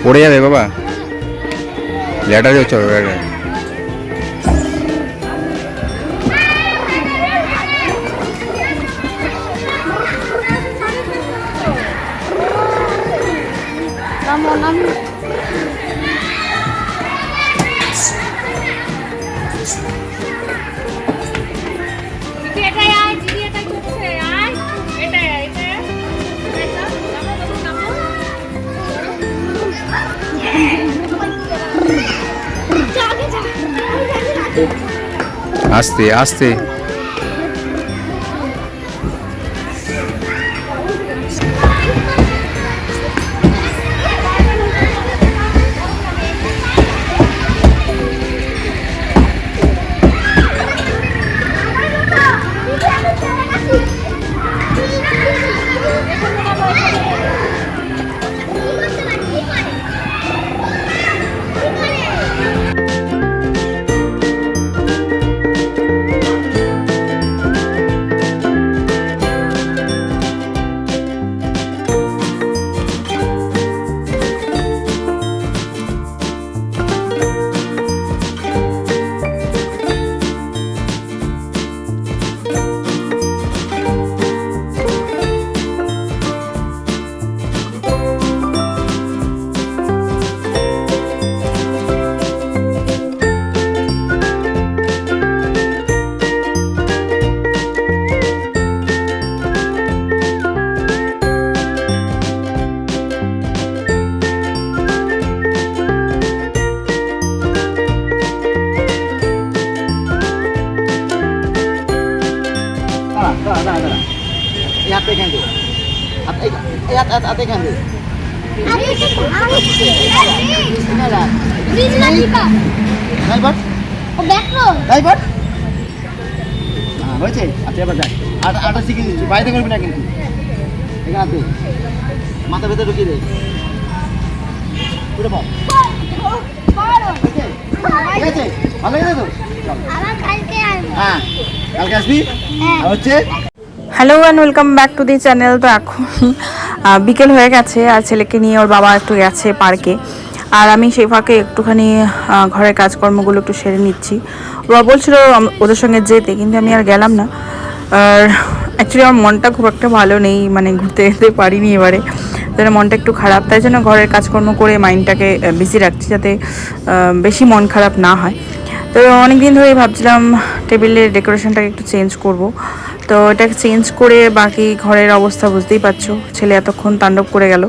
পড়ে যাবে বাবা, ল্যাটারে হচ্ছে আস্তে আস্তে। হয়েছে। আচ্ছা এবার যাই, আটা শিখিয়ে দিচ্ছি, বাইরে করবি না কিন্তু। এখানে মাথা ভেতরে ঢুকিয়ে দে, উঠে পড়। ঠিক আছে, ভালো লেগেছে তো? হ্যাঁ, কালকে আসবি। হচ্ছে hello and welcome back to the channel. তো এখন বিকেল হয়ে গেছে আর ছেলেকে নিয়ে ওর বাবা একটু গেছে পার্কে, আর আমি সেই ফাঁকে একটুখানি ঘরের কাজকর্মগুলো একটু সেরে নিচ্ছি। ওরা বলছিল ওদের সঙ্গে যেতে, কিন্তু আমি আর গেলাম না। আর অ্যাকচুয়ালি আমার মনটা খুব একটা ভালো নেই, মানে ঘুরতে যেতে পারিনি এবারে, তাই মনটা একটু খারাপ। তাই জন্য ঘরের কাজকর্ম করে মাইন্ডটাকে বিজি রাখছি, যাতে বেশি মন খারাপ না হয়। তো অনেক দিন ধরেই ভাবছিলাম টেবিলের ডেকোরেশনটাকে একটু চেঞ্জ করব। তো এটাকে চেঞ্জ করে বাকি ঘরের অবস্থা বুঝতেই পারছো, ছেলে এতক্ষণ তাণ্ডব করে গেল।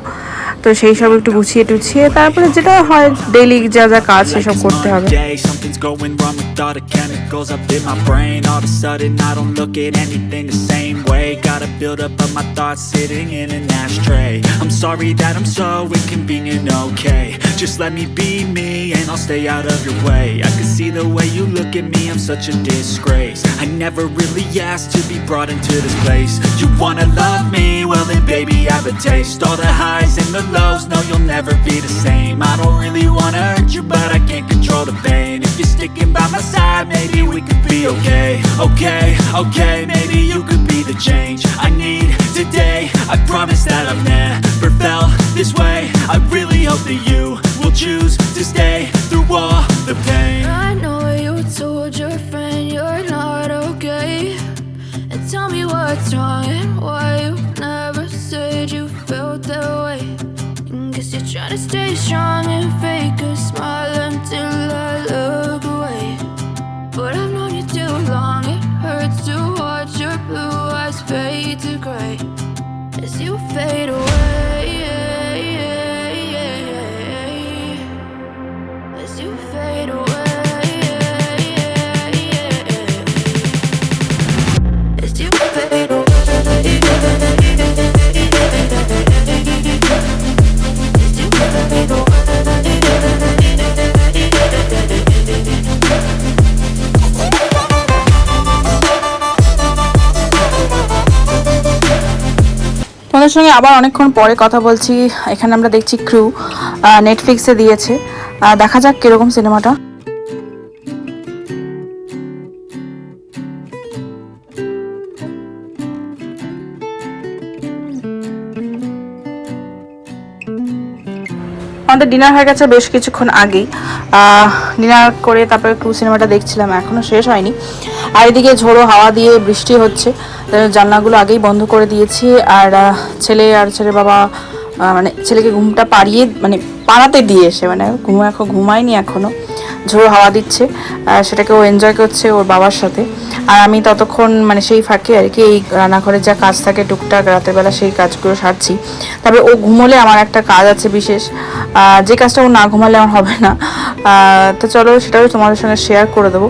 তো সেই সব একটু গুছিয়ে টুছিয়ে তারপরে যেটা হয় ডেইলি যা যা কাজ সেসব করতে হবে। Something's going wrong with all the chemicals up in my brain. All of a sudden I don't look at anything the same way. Got a build up of my thoughts sitting in an ashtray. I'm sorry that I'm so inconvenient, okay. Just let me be me and I'll stay out of your way. I can see the way you look at me, I'm such a disgrace. I never really asked to be brought into this place. You wanna love me? Well then baby have a taste. All the highs and the lows, no you'll never be the same. I don't really wanna hurt you but I can't control the pain. If you're sticking by my side, maybe we could be okay. Okay, okay, maybe you could be the change I need today. I promise that I've never felt this way. I really hope that you will choose to stay through all the pain. I know you told your friend you're not okay, and tell me what's wrong and why you never said you felt that way. Guess you're trying to stay strong and fake a smile until I look away. But I've known you too long, it hurts to watch your blue eyes fade to gray as you fade away. As you fade away. As you fade away. তোমাদের সঙ্গে আবার অনেকক্ষণ পরে কথা বলছি। এখানে আমরা দেখছি ক্রু, নেটফ্লিক্সে দিয়েছে, দেখা যাক কিরকম সিনেমাটা। আমাদের ডিনার হয়ে গেছে বেশ কিছুক্ষণ আগেই। ডিনার করে তারপরে একটু সিনেমাটা দেখছিলাম, এখনও শেষ হয়নি। আর এদিকে ঝোড়ো হাওয়া দিয়ে বৃষ্টি হচ্ছে, জানলাগুলো আগেই বন্ধ করে দিয়েছি। আর ছেলের বাবা মানে ছেলেকে ঘুমটা পাড়িয়ে মানে পাড়াতে দিয়ে এসে মানে ঘুমায়নি এখনও, ঝোড়ো হাওয়া দিচ্ছে, সেটাকে ও এনজয় করছে ওর বাবার সাথে। আর আমি ততক্ষণ মানে সেই ফাঁকে আর কি এই রান্নাঘরের যা কাজ থাকে টুকটাক রাতের বেলা সেই কাজগুলো সারছি। তবে ও ঘুমোলে আমার একটা কাজ আছে বিশেষ, যে কাজটা ও না ঘুমালে আমার হবে না। তো চলো সেটাও তোমাদের সঙ্গে শেয়ার করে দেবো।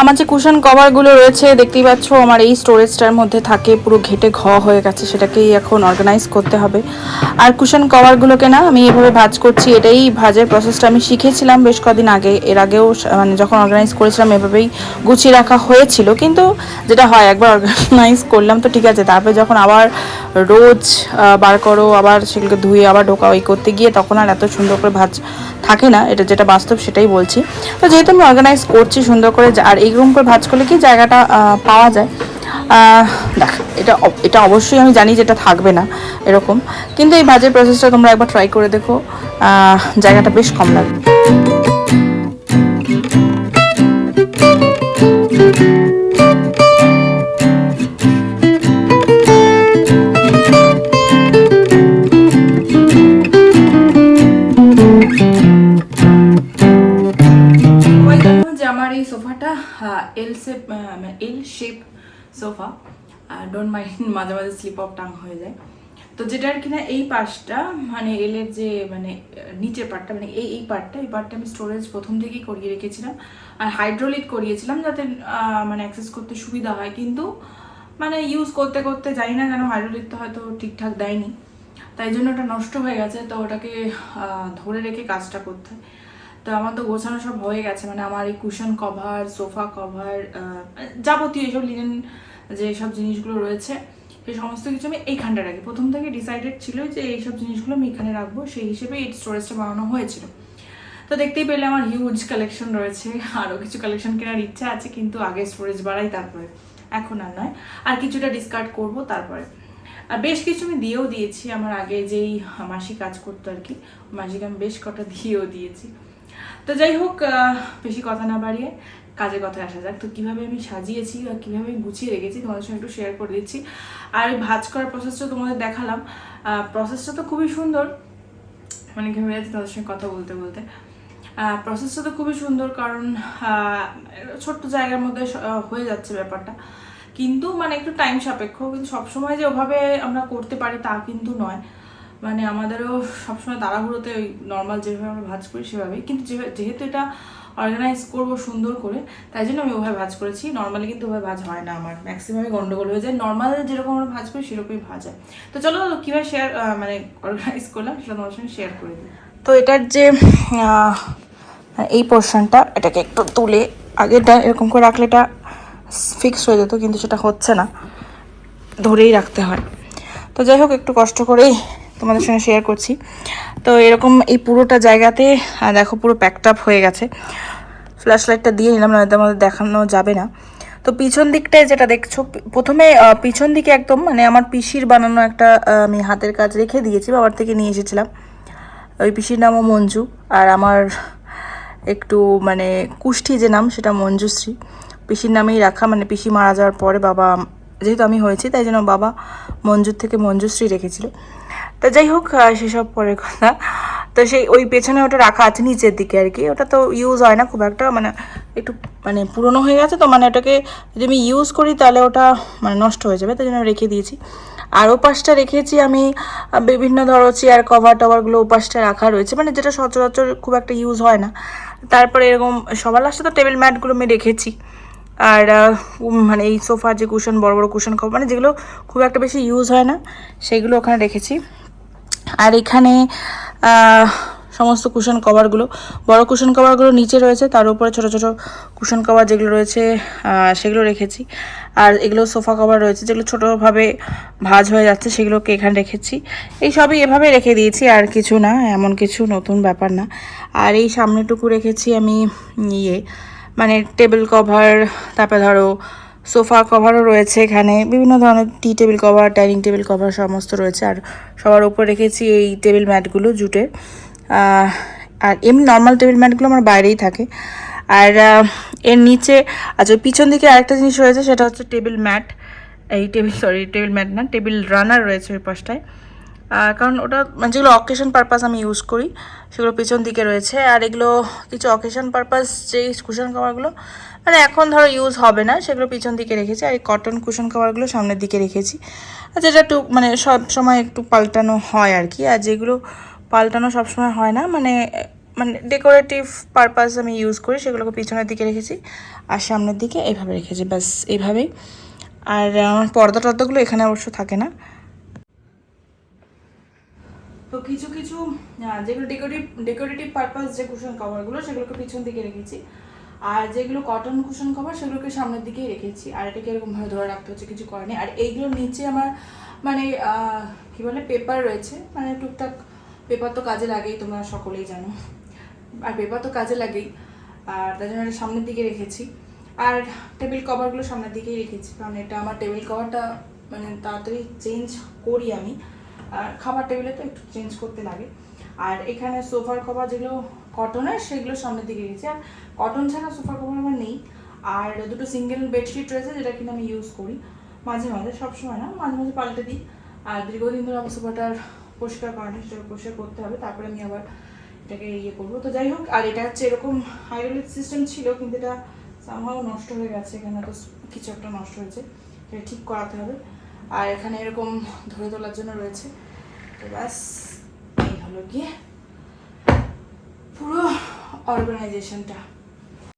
আমার যে কুশন কভারগুলো রয়েছে দেখতেই পাচ্ছ আমার এই স্টোরেজটার মধ্যে থাকে, পুরো ঘেটে হয়ে গেছে, সেটাকেই এখন অর্গানাইজ করতে হবে। আর কুশন কভারগুলোকে না আমি এভাবে ভাঁজ করছি, এটাই ভাঁজের প্রসেসটা আমি শিখেছিলাম বেশ কদিন আগে। এর আগেও মানে যখন অর্গানাইজ করেছিলাম এভাবেই গুছিয়ে রাখা হয়েছিল, কিন্তু যেটা হয় একবার অর্গানাইজ করলাম তো ঠিক আছে, তারপরে যখন আবার রোজ বার করো, আবার সেগুলোকে ধুয়ে আবার ঢোকা ওই করতে গিয়ে তখন আর এত সুন্দর করে ভাঁজ থাকে না, এটা যেটা বাস্তব সেটাই বলছি। তো যেহেতু আমি অর্গানাইজ করছি সুন্দর করে, আর এইরকম করে ভাঁজ করলে কি জায়গাটা পাওয়া যায়। দেখ এটা অবশ্যই আমি জানি যেটা থাকবে না এরকম, কিন্তু এই ভাঁজের প্রসেসটা তোমরা একবার ট্রাই করে দেখো, জায়গাটা বেশ কম লাগবে। এই সোফাটা এল শেপ সোফা, ডোন্ট মাইন্ড মাঝে মাঝে স্লিপ অফ টাং হয়ে যায়। তো যেটার কিনা এই পাশটা মানে এলের যে মানে নিচের পার্টটা মানে এই পার্টটা আমি স্টোরেজ প্রথম থেকেই করিয়ে রেখেছিলাম, আর হাইড্রোলিক করিয়েছিলাম যাতে মানে অ্যাক্সেস করতে সুবিধা হয়। কিন্তু মানে ইউজ করতে করতে জানি না কেন হাইড্রোলিকটা হয়তো ঠিকঠাক দেয়নি, তাই জন্য ওটা নষ্ট হয়ে গেছে। তো ওটাকে ধরে রেখে কাজটা করতে হয়। তো আমার তো গোছানো সব হয়ে গেছে, মানে আমার এই কুশন কভার, সোফা কভার, যাবতীয় এইসব লিনেন যেসব জিনিসগুলো রয়েছে সেই সমস্ত কিছু আমি এইখানটা রাখি। প্রথম থেকে ডিসাইডেড ছিল যে এইসব জিনিসগুলো আমি এখানে রাখবো, সেই হিসেবে এই স্টোরেজটা বানানো হয়েছিল। তো দেখতেই পেলে আমার হিউজ কালেকশন রয়েছে, আরও কিছু কালেকশন কেনার ইচ্ছা আছে, কিন্তু আগে স্টোরেজ বাড়াই তারপরে, এখন আর নয়। আর কিছুটা ডিসকার্ড করব তারপরে। আর বেশ কিছু আমি দিয়েও দিয়েছি, আমার আগে যেই মাসি কাজ করতো আর কি, মাসিকে আমি বেশ কটা দিয়েও দিয়েছি। তো যাই হোক, বেশি কথা না বাড়িয়ে কাজের কথায় আসা যাক। তো কীভাবে আমি সাজিয়েছি বা কীভাবে আমি গুছিয়ে রেখেছি তোমাদের সঙ্গে একটু শেয়ার করে দিচ্ছি। আর ওই ভাঁজ করার প্রসেসটা তোমাদের দেখালাম, প্রসেসটা তো খুবই সুন্দর, মানে ঘেমে যাচ্ছে তোমাদের সঙ্গে কথা বলতে বলতে। প্রসেসটা তো খুবই সুন্দর, কারণ ছোট্ট জায়গার মধ্যে হয়ে যাচ্ছে ব্যাপারটা, কিন্তু মানে একটু টাইম সাপেক্ষ। কিন্তু সবসময় যে ওভাবে আমরা করতে পারি তা কিন্তু নয়, মানে আমাদেরও সবসময় তাড়াহুড়োতে ওই নর্মাল যেভাবে আমরা ভাঁজ করি সেভাবেই। কিন্তু যেহেতু এটা অর্গানাইজ করবো সুন্দর করে, তাই জন্য আমি ওভাবে ভাঁজ করেছি। নর্মালি কিন্তু ওভাবে ভাঁজ হয় না, আমার ম্যাক্সিমামই গন্ডগোল হয়ে যায়। নর্মাল যেরকম আমরা ভাঁজ করি সেরকমই ভাঁজ হয়। তো চলো কীভাবে মানে অর্গানাইজ করলাম সেটা তোমার সঙ্গে শেয়ার করে দিই। তো এটার যে এই পোর্শনটা, এটাকে একটু তুলে আগেটা এরকম করে রাখলে এটা ফিক্স হয়ে যেত, কিন্তু সেটা হচ্ছে না, ধরেই রাখতে হয়। তো যাই হোক, একটু কষ্ট করেই তোমাদের সঙ্গে শেয়ার করছি। তো এরকম এই পুরোটা জায়গাতে দেখো পুরো প্যাকড আপ হয়ে গেছে। ফ্ল্যাশ লাইটটা দিয়ে নিলাম, নয়তো আমাদের দেখানো যাবে না। তো পিছন দিকটায় যেটা দেখছো, প্রথমে পিছন দিকে একদম মানে আমার পিসির বানানো একটা আমি হাতের কাজ রেখে দিয়েছি, বাবার থেকে নিয়ে এসেছিলাম। ওই পিসির নামও মঞ্জু, আর আমার একটু মানে কুষ্ঠি যে নাম সেটা মঞ্জুশ্রী, পিসির নামেই রাখা। মানে পিসি মারা যাওয়ার পরে বাবা, যেহেতু আমি হয়েছি তাই জন্য বাবা মঞ্জুর থেকে মঞ্জুশ্রী রেখেছিল। তো যাই হোক, সেসব পরের কথা। তো সেই ওই পেছনে ওটা রাখা আছে নিচের দিকে আর কি, ওটা তো ইউজ হয় না খুব একটা, মানে একটু মানে পুরনো হয়ে গেছে, তো মানে ওটাকে যদি আমি ইউজ করি তাহলে ওটা মানে নষ্ট হয়ে যাবে, তাই জন্য রেখে দিয়েছি। আর ওপাশটা রেখেছি আমি বিভিন্ন ধরো চেয়ার কভার টভারগুলো ওপাশটা রাখা রয়েছে, মানে যেটা সচরাচর খুব একটা ইউজ হয় না। তারপরে এরকম সবার লাস্টে তো টেবিল ম্যাটগুলো আমি রেখেছি। আর মানে এই সোফার যে কুশন, বড় বড় কুশন কভার, মানে যেগুলো খুব একটা বেশি ইউজ হয় না সেগুলো ওখানে রেখেছি। আর এখানে সমস্ত কুশন কভারগুলো। বড় কুশন কভারগুলো নিচে রয়েছে, তার উপরে ছোট ছোট কুশন কভার যেগুলো রয়েছে সেগুলো রেখেছি। আর এগুলো সোফা কভার রয়েছে যেগুলো ছোটোভাবে ভাঁজ হয়ে যাচ্ছে, সেগুলোকে এখানে রেখেছি। এই সবই এভাবে রেখে দিয়েছি, আর কিছু না, এমন কিছু নতুন ব্যাপার না। আর এই সামনেটুকু রেখেছি আমি মানে টেবিল কভার, তারপরে ধরো সোফা কভারও রয়েছে এখানে, বিভিন্ন ধরনের tea table cover, dining table cover সমস্ত রয়েছে। আর সবার উপর রেখেছি এই টেবিল ম্যাটগুলো জুটের। আর এমনি নর্মাল টেবিল ম্যাটগুলো আমার বাইরেই থাকে। আর এর নিচে আচ্ছা পিছন দিকে আরেকটা জিনিস রয়েছে, সেটা হচ্ছে টেবিল ম্যাট। এই টেবিল ম্যাট না, টেবিল রানার রয়েছে ওই পাশটায়। কারণ ওটা যেগুলো অকেশন পারপাস আমি ইউজ করি সেগুলো পিছন দিকে রয়েছে। আর এগুলো কিছু অকেশন পারপাস যেই কুশন কভারগুলো মানে এখন ধরো ইউজ হবে না, সেগুলো পিছন দিকে রেখেছি। আর এই কটন কুশন কভারগুলো সামনের দিকে রেখেছি, আর যেটা একটু মানে সব সময় একটু পাল্টানো হয় আর কি। আর যেগুলো পাল্টানো সবসময় হয় না, মানে ডেকোরেটিভ পারপাস আমি ইউজ করি, সেগুলোকে পিছনের দিকে রেখেছি আর সামনের দিকে এইভাবে রেখেছি, ব্যাস এইভাবেই। আর আমার পর্দা টর্দাগুলো এখানে অবশ্য থাকে না। তো কিছু কিছু যেগুলো ডেকোরেটিভ পারপাস যে কুশন কভারগুলো সেগুলোকে পিছন দিকে রেখেছি, আর যেগুলো কটন কুশন কভার সেগুলোকে সামনের দিকেই রেখেছি। আর এটাকে এরকমভাবে ধরে রাখতে হচ্ছে, কিছু করেনি। আর এইগুলোর নিচে আমার মানে কী বলে পেপার রয়েছে, মানে টুকটাক পেপার তো কাজে লাগেই, তোমরা সকলেই জানো। আর পেপার তো কাজে লাগেই, আর তার জন্য এটা সামনের দিকে রেখেছি। আর টেবিল কভারগুলো সামনের দিকেই রেখেছি, কারণ এটা আমার টেবিল কভারটা মানে তাড়াতাড়ি চেঞ্জ করি আমি, আর খাবার টেবিলে তো একটু চেঞ্জ করতে লাগে। আর এখানে সোফার কভার যেগুলো কটনের সেগুলো সামনের দিকে রেখেছি। আর কটন ছাড়া সোফার কভার আমার নেই। আর দুটো সিঙ্গেল বেডশিট রয়েছে যেটা কিনা আমি ইউজ করি মাঝে মাঝে, সবসময় না, মাঝে মাঝে পাল্টে দিই। আর দীর্ঘদিন ধরে আমার সোফাটার পরিষ্কার করেনি, সেটা পরিষ্কার করতে হবে, তারপরে আমি আবার এটাকে করবো। তো যাই হোক, আর এটা হচ্ছে এরকম হাইড্রোলিক সিস্টেম ছিল, কিন্তু এটা সামহাও নষ্ট হয়ে গেছে, এখানে তো কিছু একটা নষ্ট হয়েছে, সেটা ঠিক করাতে হবে। আর এখানে এরকম ধরে তোলার জন্য রয়েছে। তো ব্যাস এই হলো গিয়ে পুরো অর্গানাইজেশনটা।